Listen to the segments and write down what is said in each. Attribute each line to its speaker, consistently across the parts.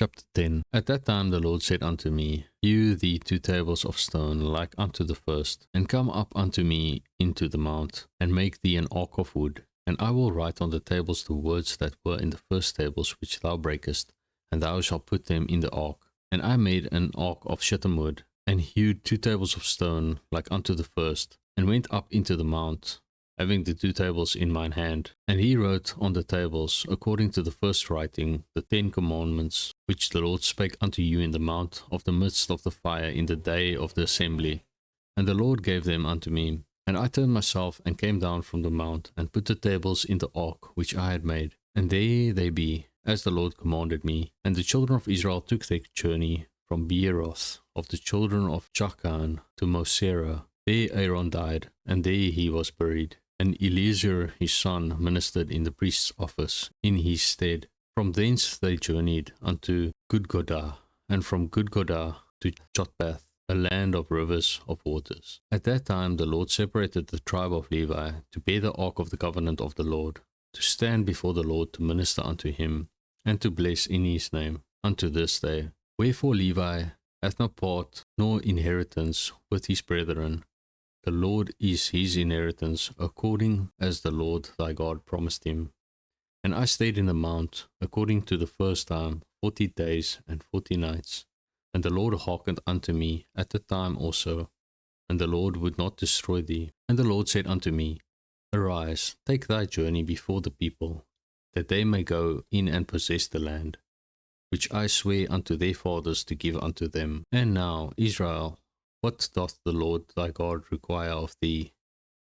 Speaker 1: Chapter 10. At that time the Lord said unto me, Hew thee 2 tables of stone like unto the first, and come up unto me into the mount, and make thee an ark of wood. And I will write on the tables the words that were in the first tables which thou breakest, and thou shalt put them in the ark. And I made an ark of shittim wood, and hewed 2 tables of stone like unto the first, and went up into the mount, having the 2 tables in mine hand. And he wrote on the tables, according to the first writing, the 10 commandments, which the Lord spake unto you in the mount of the midst of the fire in the day of the assembly. And the Lord gave them unto me. And I turned myself and came down from the mount, and put the tables in the ark which I had made. And there they be, as the Lord commanded me. And the children of Israel took their journey from Beeroth of the children of Jachan to Mosera. There Aaron died, and there he was buried. And Eleazar his son ministered in the priest's office in his stead. From thence they journeyed unto Gudgodah, and from Gudgodah to Jotbath, a land of rivers of waters. At that time the Lord separated the tribe of Levi to bear the ark of the covenant of the Lord, to stand before the Lord to minister unto him, and to bless in his name, unto this day. Wherefore Levi hath no part nor inheritance with his brethren. The Lord is his inheritance, according as the Lord thy God promised him. And I stayed in the mount, according to the first time, 40 days and 40 nights. And the Lord hearkened unto me at the time also, and the Lord would not destroy thee. And the Lord said unto me, Arise, take thy journey before the people, that they may go in and possess the land, which I swear unto their fathers to give unto them. And now, Israel, what doth the Lord thy God require of thee,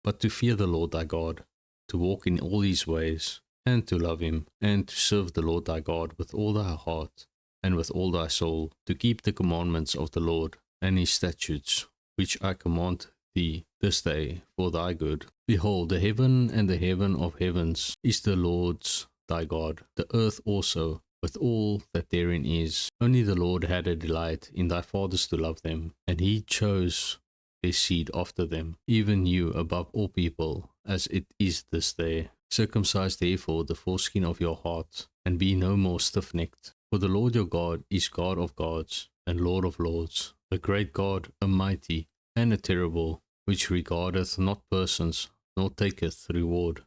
Speaker 1: but to fear the Lord thy God, to walk in all his ways, and to love him, and to serve the Lord thy God with all thy heart, and with all thy soul, to keep the commandments of the Lord, and his statutes, which I command thee this day for thy good. Behold, the heaven and the heaven of heavens is the Lord's thy God, the earth also, with all that therein is. Only the Lord had a delight in thy fathers to love them, and he chose their seed after them, even you above all people, as it is this day. Circumcise therefore the foreskin of your heart, and be no more stiff-necked. For the Lord your God is God of gods, and Lord of lords, a great God, a mighty, and a terrible, which regardeth not persons, nor taketh reward.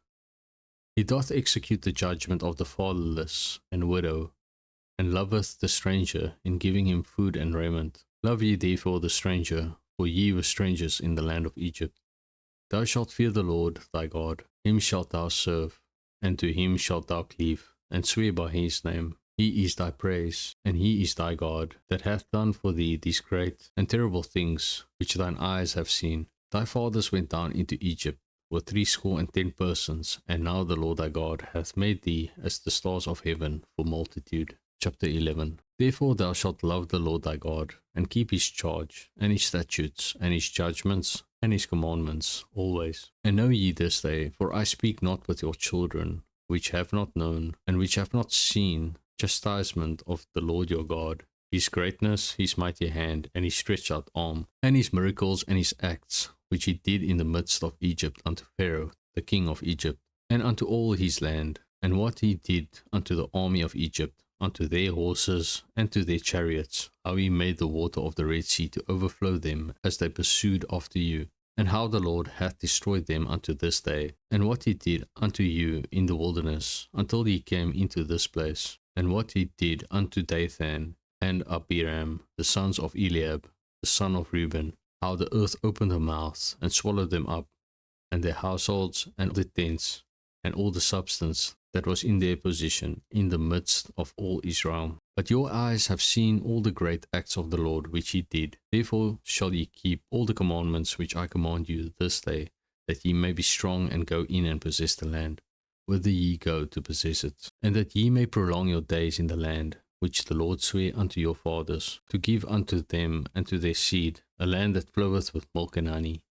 Speaker 1: He doth execute the judgment of the fatherless and widow, and loveth the stranger in giving him food and raiment. Love ye therefore the stranger, for ye were strangers in the land of Egypt. Thou shalt fear the Lord thy God, him shalt thou serve, and to him shalt thou cleave, and swear by his name. He is thy praise, and he is thy God, that hath done for thee these great and terrible things, which thine eyes have seen. Thy fathers went down into Egypt with 70 persons, and now the Lord thy God hath made thee as the stars of heaven for multitude. Chapter 11. Therefore thou shalt love the Lord thy God, and keep his charge, and his statutes, and his judgments, and his commandments, always. And know ye this day, for I speak not with your children, which have not known, and which have not seen, chastisement of the Lord your God, his greatness, his mighty hand, and his stretched out arm, and his miracles and his acts, which he did in the midst of Egypt unto Pharaoh, the king of Egypt, and unto all his land, and what he did unto the army of Egypt, unto their horses and to their chariots, how he made the water of the Red Sea to overflow them as they pursued after you, and how the Lord hath destroyed them unto this day, and what he did unto you in the wilderness, until ye came into this place, and what he did unto Dathan and Abiram, the sons of Eliab, the son of Reuben, how the earth opened her mouth and swallowed them up, and their households and their tents, and all the substance that was in their possession in the midst of all Israel. But your eyes have seen all the great acts of the Lord which he did. Therefore shall ye keep all the commandments which I command you this day, that ye may be strong and go in and possess the land, whither ye go to possess it, and that ye may prolong your days in the land, which the Lord sware unto your fathers, to give unto them and to their seed, a land that floweth with milk and honey.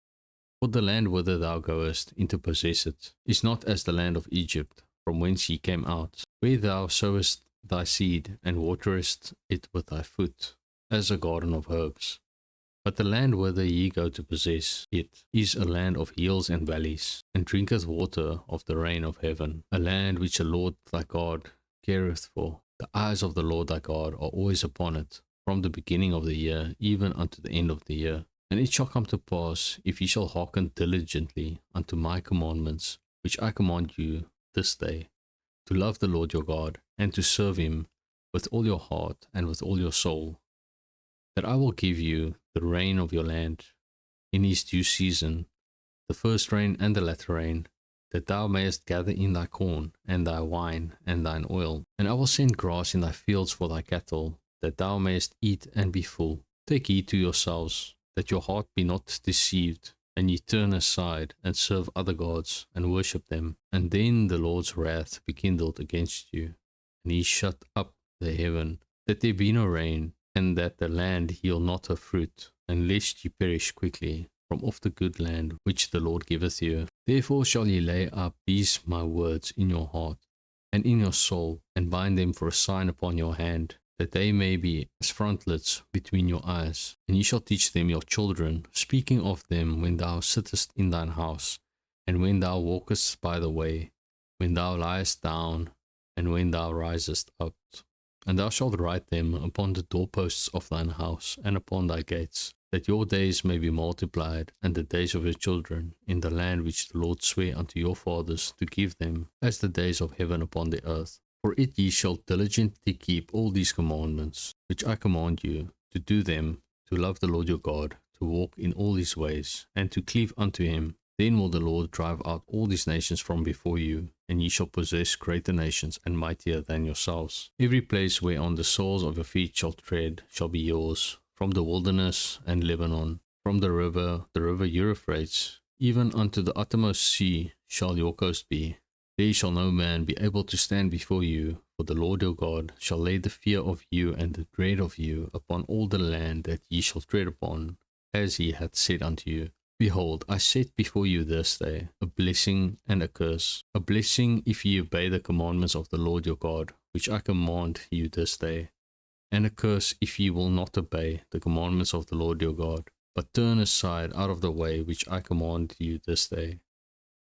Speaker 1: For the land whither thou goest in to possess it is not as the land of Egypt, from whence ye came out, where thou sowest thy seed, and waterest it with thy foot, as a garden of herbs. But the land whither ye go to possess it is a land of hills and valleys, and drinketh water of the rain of heaven, a land which the Lord thy God careth for. The eyes of the Lord thy God are always upon it, from the beginning of the year even unto the end of the year. And it shall come to pass, if ye shall hearken diligently unto my commandments, which I command you this day, to love the Lord your God, and to serve him with all your heart and with all your soul, that I will give you the rain of your land in his due season, the first rain and the latter rain, that thou mayest gather in thy corn, and thy wine, and thine oil. And I will send grass in thy fields for thy cattle, that thou mayest eat and be full. Take heed to yourselves, that your heart be not deceived, and ye turn aside, and serve other gods, and worship them. And then the Lord's wrath be kindled against you, and he shut up the heaven, that there be no rain, and that the land yield not her fruit, and lest ye perish quickly from off the good land which the Lord giveth you. Therefore shall ye lay up these my words in your heart, and in your soul, and bind them for a sign upon your hand, that they may be as frontlets between your eyes. And ye shall teach them your children, speaking of them when thou sittest in thine house, and when thou walkest by the way, when thou liest down, and when thou risest up. And thou shalt write them upon the doorposts of thine house, and upon thy gates, that your days may be multiplied, and the days of your children, in the land which the Lord sware unto your fathers to give them, as the days of heaven upon the earth. For it ye shall diligently keep all these commandments, which I command you, to do them, to love the Lord your God, to walk in all his ways, and to cleave unto him. Then will the Lord drive out all these nations from before you, and ye shall possess greater nations and mightier than yourselves. Every place whereon the soles of your feet shall tread shall be yours, from the wilderness and Lebanon, from the river Euphrates, even unto the uttermost sea shall your coast be. There shall no man be able to stand before you, for the Lord your God shall lay the fear of you and the dread of you upon all the land that ye shall tread upon, as he hath said unto you. Behold, I set before you this day a blessing and a curse. A blessing if ye obey the commandments of the Lord your God, which I command you this day, and a curse if ye will not obey the commandments of the Lord your God, but turn aside out of the way which I command you this day,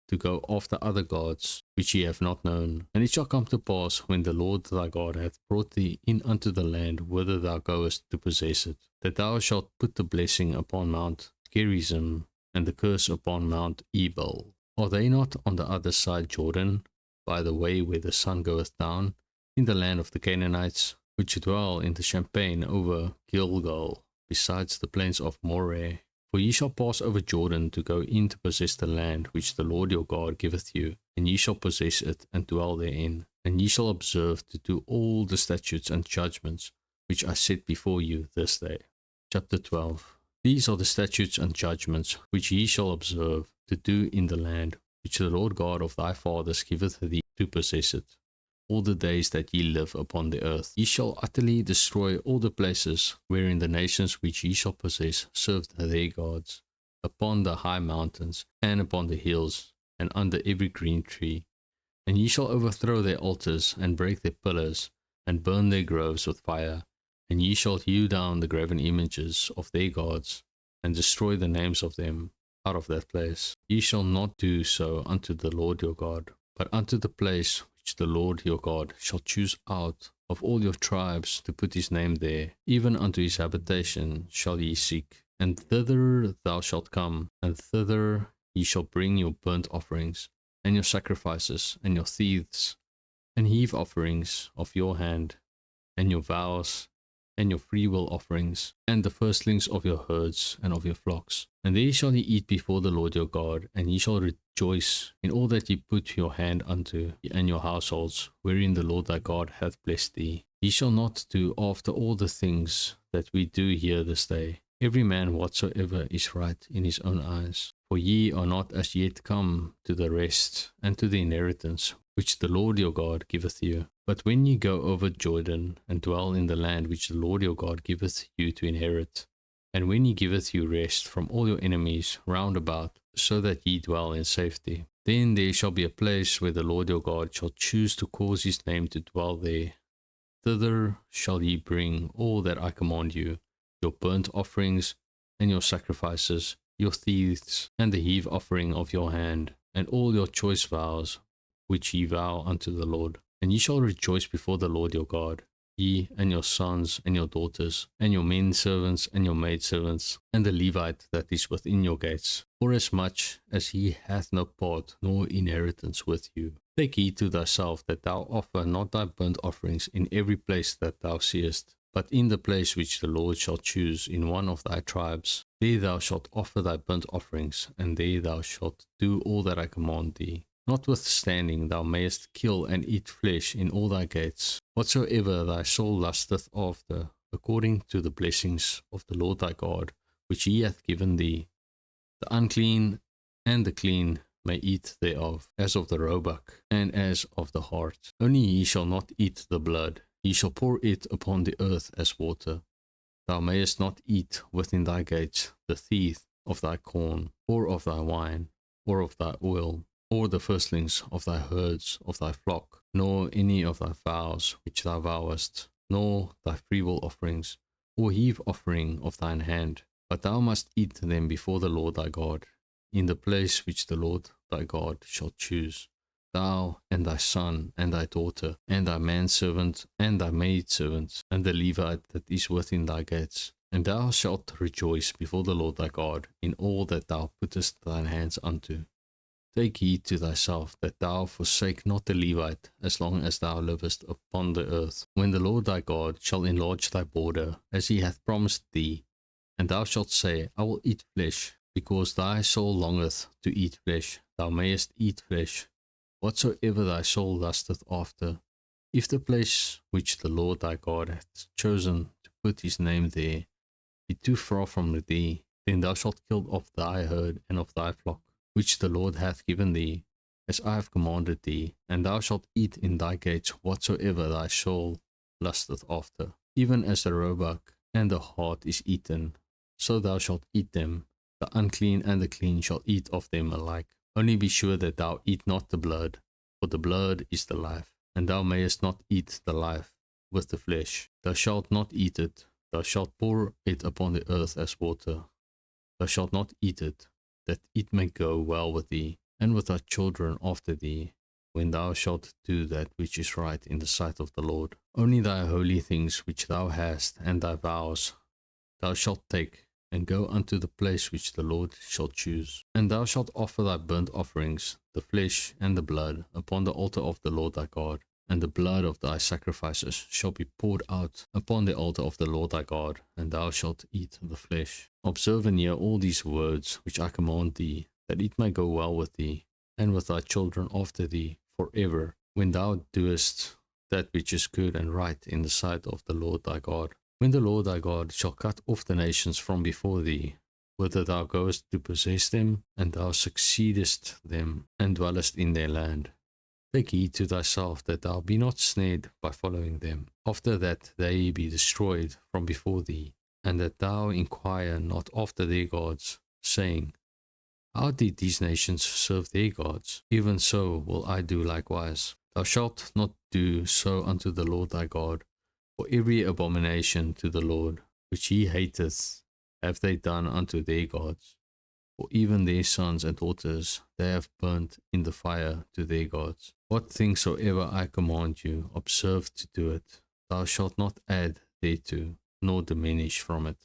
Speaker 1: to go after other gods which ye have not known. And it shall come to pass, when the Lord thy God hath brought thee in unto the land whither thou goest to possess it, that thou shalt put the blessing upon Mount Gerizim, and the curse upon Mount Ebal. Are they not on the other side Jordan, by the way where the sun goeth down, in the land of the Canaanites, which dwell in the champaign over Gilgal, besides the plains of Moreh? For ye shall pass over Jordan to go in to possess the land which the Lord your God giveth you, and ye shall possess it and dwell therein. And ye shall observe to do all the statutes and judgments which I set before you this day. Chapter 12. These are the statutes and judgments which ye shall observe to do in the land which the Lord God of thy fathers giveth thee to possess it, all the days that ye live upon the earth. Ye shall utterly destroy all the places wherein the nations which ye shall possess served their gods, upon the high mountains, and upon the hills, and under every green tree. And ye shall overthrow their altars, and break their pillars, and burn their groves with fire. And ye shall hew down the graven images of their gods, and destroy the names of them out of that place. Ye shall not do so unto the Lord your God, but unto the place which the Lord your God shall choose out of all your tribes to put his name there, even unto his habitation shall ye seek. And thither thou shalt come, and thither ye shall bring your burnt offerings, and your sacrifices, and your tithes, and heave offerings of your hand, and your vows, and your freewill offerings, and the firstlings of your herds and of your flocks. And there shall ye eat before the Lord your God, and ye shall rejoice in all that ye put your hand unto, and your households, wherein the Lord thy God hath blessed thee. Ye shall not do after all the things that we do here this day, every man whatsoever is right in his own eyes. For ye are not as yet come to the rest and to the inheritance which the Lord your God giveth you. But when ye go over Jordan, and dwell in the land which the Lord your God giveth you to inherit, and when he giveth you rest from all your enemies round about, so that ye dwell in safety, then there shall be a place where the Lord your God shall choose to cause his name to dwell there. Thither shall ye bring all that I command you, your burnt offerings, and your sacrifices, your tithes, and the heave offering of your hand, and all your choice vows, which ye vow unto the Lord. And ye shall rejoice before the Lord your God, ye and your sons and your daughters, and your men servants and your maidservants, and the Levite that is within your gates, forasmuch as he hath no part nor inheritance with you. Take heed to thyself that thou offer not thy burnt offerings in every place that thou seest, but in the place which the Lord shall choose in one of thy tribes. There thou shalt offer thy burnt offerings, and there thou shalt do all that I command thee. Notwithstanding, thou mayest kill and eat flesh in all thy gates, whatsoever thy soul lusteth after, according to the blessings of the Lord thy God, which he hath given thee. The unclean and the clean may eat thereof, as of the roebuck, and as of the hart. Only ye shall not eat the blood, ye shall pour it upon the earth as water. Thou mayest not eat within thy gates the tithe of thy corn, or of thy wine, or of thy oil, or the firstlings of thy herds of thy flock, nor any of thy vows which thou vowest, nor thy freewill offerings, or heave offering of thine hand. But thou must eat them before the Lord thy God, in the place which the Lord thy God shall choose. Thou and thy son and thy daughter, and thy manservant and thy maidservant, and the Levite that is within thy gates. And thou shalt rejoice before the Lord thy God in all that thou puttest thine hands unto. Take heed to thyself that thou forsake not the Levite as long as thou livest upon the earth, when the Lord thy God shall enlarge thy border, as he hath promised thee. And thou shalt say, I will eat flesh, because thy soul longeth to eat flesh. Thou mayest eat flesh, whatsoever thy soul lusteth after. If the place which the Lord thy God hath chosen to put his name there be too far from thee, then thou shalt kill of thy herd and of thy flock, which the Lord hath given thee, as I have commanded thee, and thou shalt eat in thy gates whatsoever thy soul lusteth after. Even as the roebuck and the hart is eaten, so thou shalt eat them. The unclean and the clean shall eat of them alike. Only be sure that thou eat not the blood, for the blood is the life, and thou mayest not eat the life with the flesh. Thou shalt not eat it, thou shalt pour it upon the earth as water. Thou shalt not eat it, that it may go well with thee, and with thy children after thee, when thou shalt do that which is right in the sight of the Lord. Only thy holy things which thou hast, and thy vows, thou shalt take, and go unto the place which the Lord shall choose. And thou shalt offer thy burnt offerings, the flesh and the blood, upon the altar of the Lord thy God. And the blood of thy sacrifices shall be poured out upon the altar of the Lord thy God, and thou shalt eat the flesh. Observe and hear all these words which I command thee, that it may go well with thee, and with thy children after thee forever, when thou doest that which is good and right in the sight of the Lord thy God. When the Lord thy God shall cut off the nations from before thee, whither thou goest to possess them, and thou succeedest them, and dwellest in their land. Take heed to thyself that thou be not snared by following them, after that they be destroyed from before thee, and that thou inquire not after their gods, saying, How did these nations serve their gods? Even so will I do likewise. Thou shalt not do so unto the Lord thy God, for every abomination to the Lord, which he hateth, have they done unto their gods. For even their sons and daughters they have burnt in the fire to their gods. What things soever I command you, observe to do it. Thou shalt not add thereto, nor diminish from it.